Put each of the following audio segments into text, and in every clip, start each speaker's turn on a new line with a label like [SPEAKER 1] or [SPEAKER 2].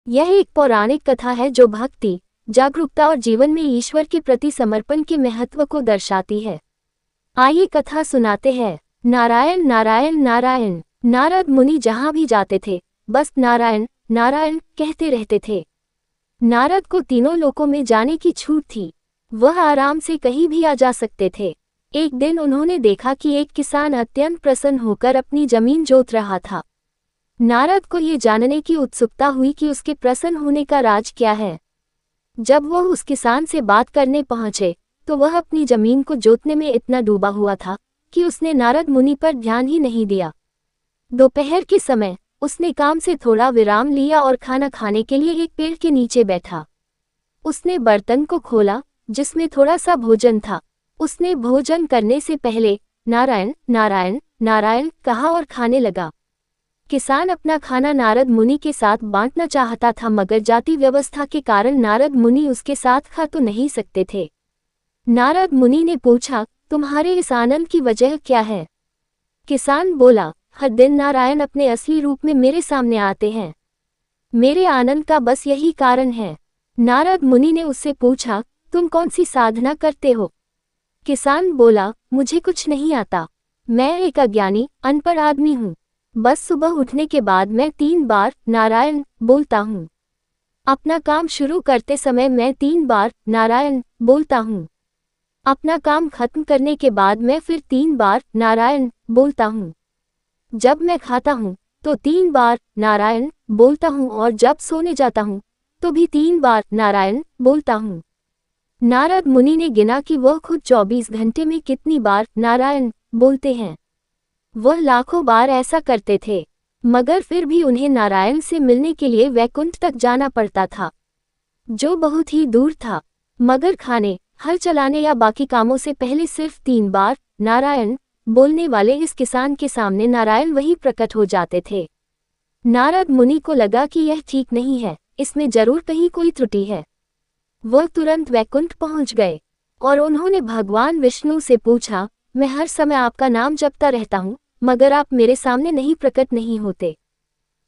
[SPEAKER 1] यह एक पौराणिक कथा है जो भक्ति, जागरूकता और जीवन में ईश्वर के प्रति समर्पण के महत्व को दर्शाती है। आइए कथा सुनाते हैं। नारायण नारायण नारायण। नारद मुनि जहाँ भी जाते थे बस नारायण नारायण कहते रहते थे। नारद को तीनों लोकों में जाने की छूट थी, वह आराम से कहीं भी आ जा सकते थे। एक दिन उन्होंने देखा कि एक किसान अत्यंत प्रसन्न होकर अपनी जमीन जोत रहा था। नारद को ये जानने की उत्सुकता हुई कि उसके प्रसन्न होने का राज क्या है। जब वह उस किसान से बात करने पहुंचे तो वह अपनी जमीन को जोतने में इतना डूबा हुआ था कि उसने नारद मुनि पर ध्यान ही नहीं दिया। दोपहर के समय उसने काम से थोड़ा विराम लिया और खाना खाने के लिए एक पेड़ के नीचे बैठा। उसने बर्तन को खोला जिसमें थोड़ा सा भोजन था। उसने भोजन करने से पहले नारायण नारायण नारायण कहा और खाने लगा। किसान अपना खाना नारद मुनि के साथ बांटना चाहता था, मगर जाति व्यवस्था के कारण नारद मुनि उसके साथ खा तो नहीं सकते थे। नारद मुनि ने पूछा, तुम्हारे इस आनंद की वजह क्या है? किसान बोला, हर दिन नारायण अपने असली रूप में मेरे सामने आते हैं। मेरे आनंद का बस यही कारण है। नारद मुनि ने उससे पूछा, तुम कौन सी साधना करते हो? किसान बोला, मुझे कुछ नहीं आता। मैं एक अज्ञानी अनपढ़ आदमी हूँ। बस सुबह उठने के बाद मैं 3 बार नारायण बोलता हूँ। अपना काम शुरू करते समय मैं 3 बार नारायण बोलता हूँ। अपना काम खत्म करने के बाद मैं फिर 3 बार नारायण बोलता हूँ। जब मैं खाता हूँ तो 3 बार नारायण बोलता हूँ और जब सोने जाता हूँ तो भी 3 बार नारायण बोलता हूँ। नारद मुनि ने गिना कि वह खुद 24 घंटे में कितनी बार नारायण बोलते हैं। वह लाखों बार ऐसा करते थे, मगर फिर भी उन्हें नारायण से मिलने के लिए वैकुंठ तक जाना पड़ता था, जो बहुत ही दूर था। मगर खाने, हल चलाने या बाकी कामों से पहले सिर्फ 3 बार नारायण बोलने वाले इस किसान के सामने नारायण वही प्रकट हो जाते थे। नारद मुनि को लगा कि यह ठीक नहीं है, इसमें जरूर कहीं कोई त्रुटि है। वह तुरंत वैकुंठ पहुंच गए और उन्होंने भगवान विष्णु से पूछा, मैं हर समय आपका नाम जपता रहता हूँ, मगर आप मेरे सामने नहीं प्रकट नहीं होते।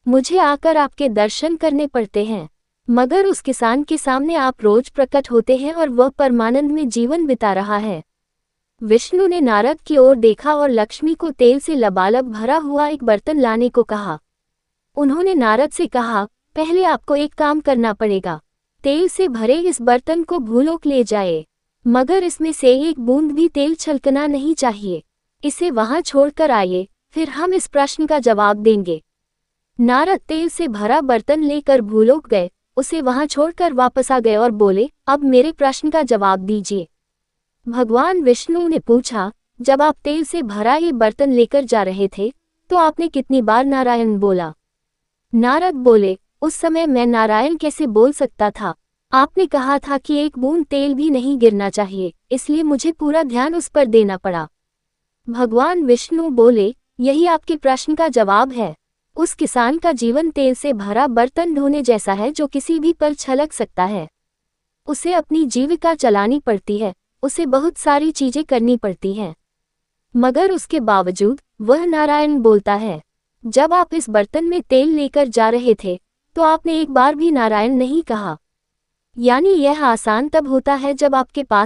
[SPEAKER 1] मुझे आकर आपके दर्शन करने पड़ते हैं, मगर उस किसान के सामने आप रोज प्रकट होते हैं और वह परमानंद में जीवन बिता रहा है। विष्णु ने नारद की ओर देखा और लक्ष्मी को तेल से लबालब भरा हुआ एक बर्तन लाने को कहा। उन्होंने नारद से कहा, पहले आपको एक काम करना पड़ेगा। तेल से भरे इस बर्तन को भूलोक ले जाए, मगर इसमें से एक बूंद भी तेल छलकना नहीं चाहिए। इसे वहां छोड़कर आइए, फिर हम इस प्रश्न का जवाब देंगे। नारद तेल से भरा बर्तन लेकर भूलोक गए, उसे वहां छोड़कर वापस आ गए और बोले, अब मेरे प्रश्न का जवाब दीजिए। भगवान विष्णु ने पूछा, जब आप तेल से भरा ये बर्तन लेकर जा रहे थे तो आपने कितनी बार नारायण बोला? नारद बोले, उस समय मैं नारायण कैसे बोल सकता था? आपने कहा था कि एक बूंद तेल भी नहीं गिरना चाहिए, इसलिए मुझे पूरा ध्यान उस पर देना पड़ा। भगवान विष्णु बोले, यही आपके प्रश्न का जवाब है। उस किसान का जीवन तेल से भरा बर्तन ढोने जैसा है जो किसी भी पल छलक सकता है। उसे अपनी जीविका चलानी पड़ती है, उसे बहुत सारी चीजें करनी पड़ती हैं, मगर उसके बावजूद वह नारायण बोलता है। जब आप इस बर्तन में तेल लेकर जा रहे थे तो आपने एक बार भी नारायण नहीं कहा। यानी यह आसान तब होता है जब आपके पास